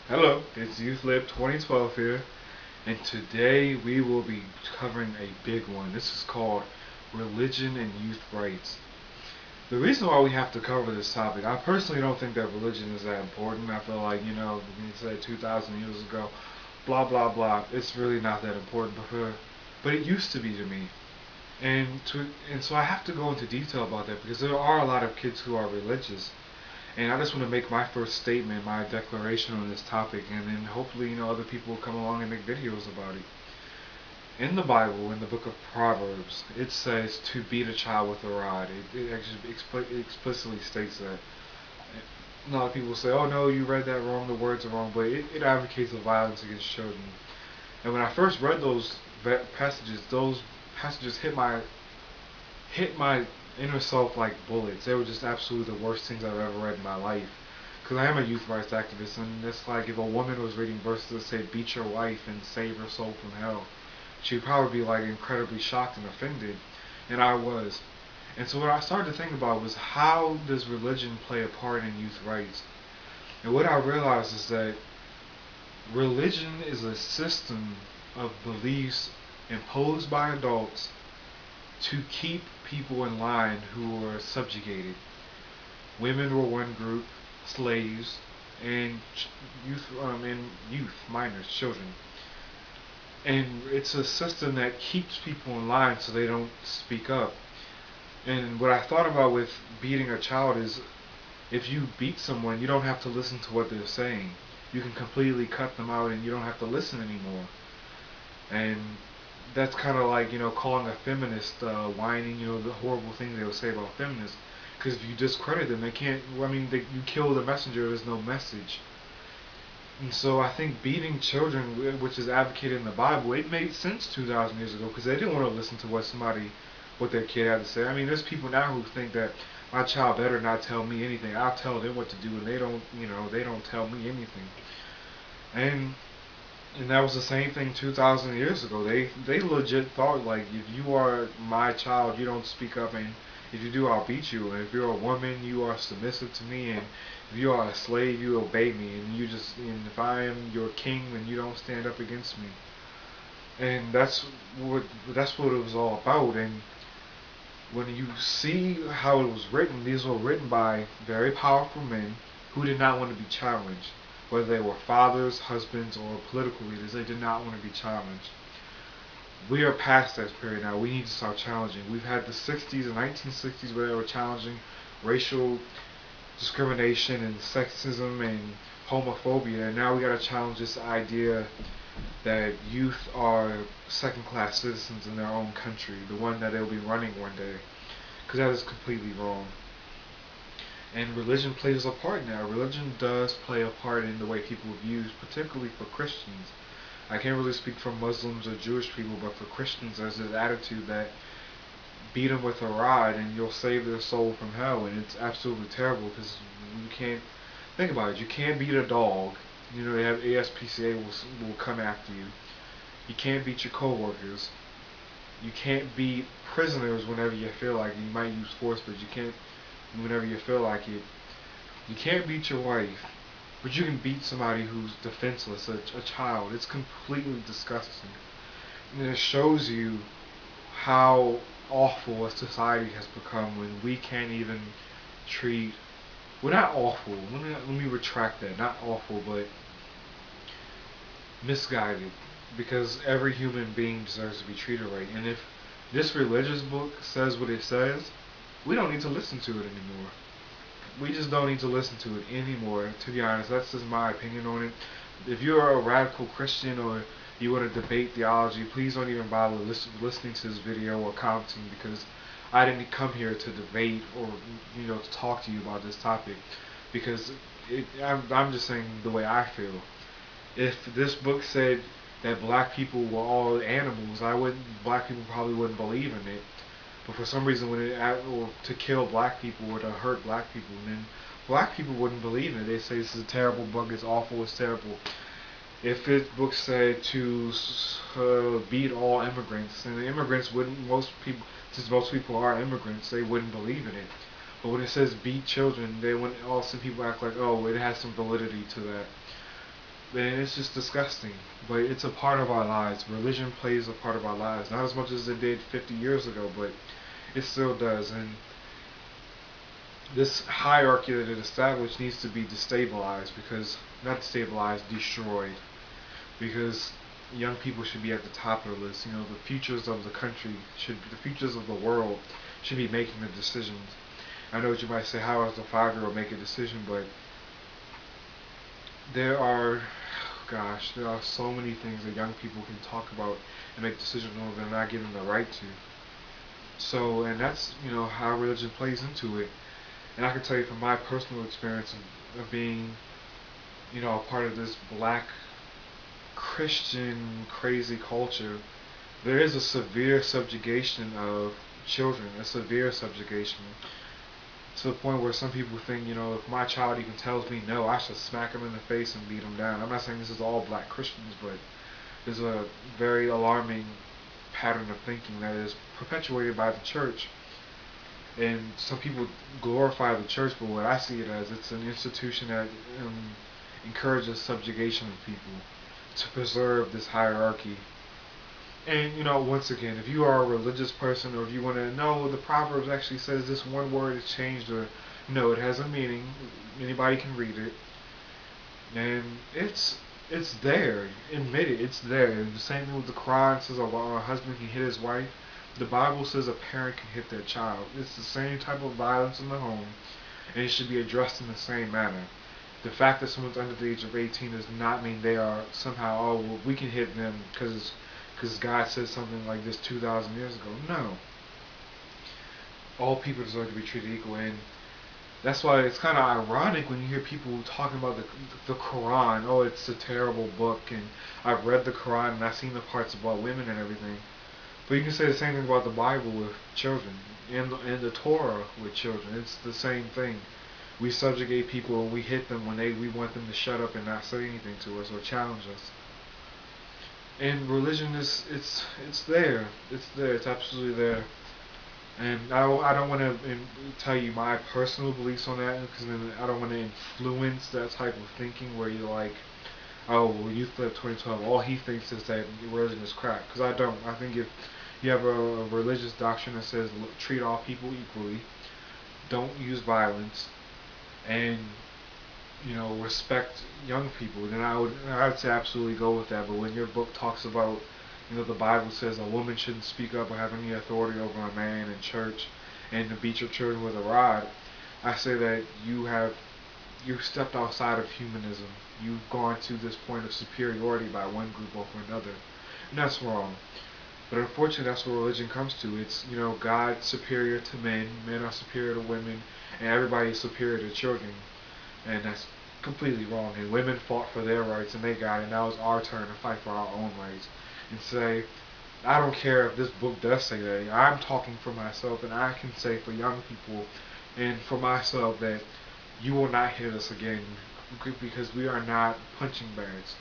Hello, it's YouthLib 2012 here, and today we will be covering a big one. This is called Religion and Youth Rights. The reason why we have to cover this topic, I personally don't think that religion is that important. I feel like, when you say 2,000 years ago, blah blah blah, it's really not that important, but it used to be to me. And so I have to go into detail about that because there are a lot of kids who are religious. And I just want to make my first statement, my declaration on this topic, and then hopefully, other people will come along and make videos about it. In the Bible, in the book of Proverbs, it says to beat a child with a rod. It actually explicitly states that. A lot of people say, oh no, you read that wrong, the words are wrong, but it advocates the violence against children. And when I first read those passages hit my inner self like bullets. They were just absolutely the worst things I've ever read in my life. Because I am a youth rights activist, and it's like if a woman was reading verses that say beat your wife and save her soul from hell, she'd probably be like incredibly shocked and offended. And I was. And so what I started to think about was, how does religion play a part in youth rights? And what I realized is that religion is a system of beliefs imposed by adults to keep people in line who were subjugated. Women were one group, slaves, and youth, minors, children. And it's a system that keeps people in line so they don't speak up. And what I thought about with beating a child is, if you beat someone, you don't have to listen to what they're saying. You can completely cut them out and you don't have to listen anymore. And that's kind of like, calling a feminist whining, the horrible things they would say about feminists. Because if you discredit them, they can't, you kill the messenger, there's no message. And so I think beating children, which is advocated in the Bible, it made sense 2,000 years ago, because they didn't want to listen to what their kid had to say. There's people now who think that my child better not tell me anything. I'll tell them what to do, and they don't tell me anything. And that was the same thing 2,000 years ago. They legit thought, like, if you are my child, you don't speak up, and if you do, I'll beat you. And if you're a woman, you are submissive to me, and if you are a slave, you obey me. And if I am your king, then you don't stand up against me. And that's what it was all about. And when you see how it was written, these were written by very powerful men who did not want to be challenged. Whether they were fathers, husbands, or political leaders, they did not want to be challenged. We are past that period now. We need to start challenging. We've had the 60s and 1960s where they were challenging racial discrimination and sexism and homophobia, and now we got to challenge this idea that youth are second-class citizens in their own country, the one that they'll be running one day, because that is completely wrong. And religion plays a part in that. Religion does play a part in the way people view, particularly for Christians. I can't really speak for Muslims or Jewish people, but for Christians, there's this attitude that beat them with a rod and you'll save their soul from hell, and it's absolutely terrible because you can't think about it. You can't beat a dog. They have ASPCA will come after you. You can't beat your coworkers. You can't beat prisoners whenever you feel like it. You might use force, but you can't whenever you feel like it. You can't beat your wife, but you can beat somebody who's defenseless, a child. It's completely disgusting. And it shows you how awful a society has become when we can't even treat... We're not awful. Let me retract that. Not awful, but misguided. Because every human being deserves to be treated right. And if this religious book says what it says, we don't need to listen to it anymore. We just don't need to listen to it anymore, to be honest. That's just my opinion on it. If you're a radical Christian or you want to debate theology, please don't even bother listening to this video or commenting, because I didn't come here to debate or to talk to you about this topic, because I'm just saying the way I feel. If this book said that black people were all animals, black people probably wouldn't believe in it. But for some reason, or to kill black people or to hurt black people, then black people wouldn't believe in it. They say this is a terrible book, it's awful, it's terrible. If this book said to beat all immigrants, and the immigrants wouldn't, since most people are immigrants, they wouldn't believe in it. But when it says beat children, they when also people act like, oh, it has some validity to that. Man, it's just disgusting. But it's a part of our lives. Religion plays a part of our lives. Not as much as it did 50 years ago, but it still does. And this hierarchy that it established needs to be destabilized because, not destabilized, destroyed. Because young people should be at the top of the list. You know, the futures of the country the futures of the world should be making the decisions. I know what you might say, how does a 5-year-old make a decision? But there are, gosh, there are so many things that young people can talk about and make decisions on that they're not given the right to. So, and that's, you know, how religion plays into it. And I can tell you from my personal experience of being, you know, a part of this black Christian crazy culture, there is a severe subjugation of children, a severe subjugation, to the point where some people think, you know, if my child even tells me no, I should smack him in the face and beat him down. I'm not saying this is all black Christians, but there's a very alarming pattern of thinking that is perpetuated by the church. And some people glorify the church, but what I see it as, it's an institution that encourages subjugation of people to preserve this hierarchy. And, you know, once again, if you are a religious person, or if you want to know, the Proverbs actually says this one word is changed, or no, it has a meaning. Anybody can read it, and it's there. Admit it, it's there. And the same thing with the Quran says a husband can hit his wife. The Bible says a parent can hit their child. It's the same type of violence in the home, and it should be addressed in the same manner. The fact that someone's under the age of 18 does not mean they are somehow, oh, well, we can hit them because God said something like this 2,000 years ago. No. All people deserve to be treated equal, and that's why it's kind of ironic when you hear people talking about the Quran. Oh, it's a terrible book, and I've read the Quran and I've seen the parts about women and everything. But you can say the same thing about the Bible with children, and the Torah with children. It's the same thing. We subjugate people and we hit them when we want them to shut up and not say anything to us or challenge us. And religion it's there. It's there. It's absolutely there. And I don't want to tell you my personal beliefs on that, because then I don't want to influence that type of thinking where you're like, oh, well, Youth Lib 2012, all he thinks is that religion is crap. Because I don't. I think if you have a religious doctrine that says treat all people equally, don't use violence, and you know, respect young people, then I'd say absolutely go with that. But when your book talks about, you know, the Bible says a woman shouldn't speak up or have any authority over a man in church, and to beat your children with a rod, I say that you've stepped outside of humanism. You've gone to this point of superiority by one group over another, and that's wrong. But unfortunately, that's what religion comes to. It's, you know, God superior to men, men are superior to women, and everybody is superior to children. And that's completely wrong. And women fought for their rights and they got it. Now it's our turn to fight for our own rights. And say, I don't care if this book does say that. I'm talking for myself, and I can say for young people and for myself that you will not hit us again, because we are not punching bags.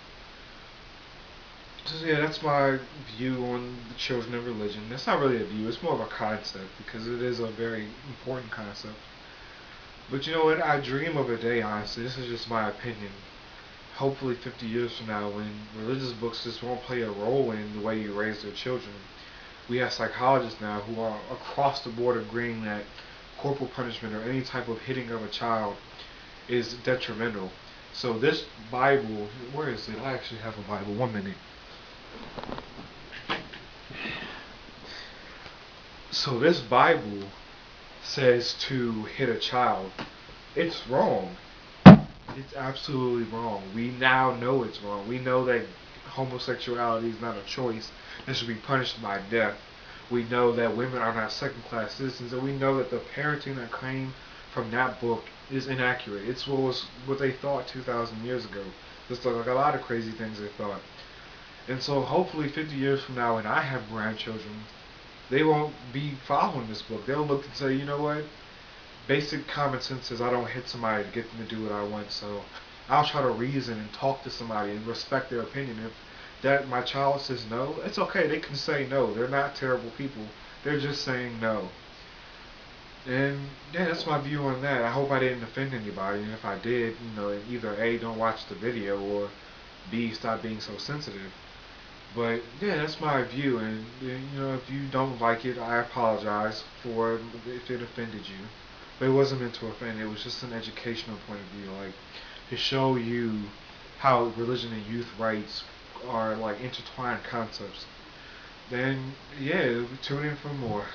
So yeah, that's my view on the children of religion. That's not really a view, it's more of a concept, because it is a very important concept. But you know what, I dream of a day, honestly, this is just my opinion, hopefully 50 years from now, when religious books just won't play a role in the way you raise their children. We have psychologists now who are across the board agreeing that corporal punishment or any type of hitting of a child is detrimental. So this Bible, where is it? I actually have a Bible, 1 minute. So this Bible says to hit a child. It's wrong. It's absolutely wrong. We now know it's wrong. We know that homosexuality is not a choice and should be punished by death. We know that women are not second-class citizens, and we know that the parenting that came from that book is inaccurate. It's what they thought 2,000 years ago. Just like a lot of crazy things they thought. And so hopefully 50 years from now, when I have grandchildren, they won't be following this book. They'll look and say, you know what? Basic common sense says I don't hit somebody to get them to do what I want, so I'll try to reason and talk to somebody and respect their opinion. If that my child says no, it's okay. They can say no. They're not terrible people. They're just saying no. And yeah, that's my view on that. I hope I didn't offend anybody, and if I did, either A, don't watch the video, or B, stop being so sensitive. But yeah, that's my view, and if you don't like it, I apologize for if it offended you. But it wasn't meant to offend. It was just an educational point of view, like to show you how religion and youth rights are like intertwined concepts. Then yeah, tune in for more.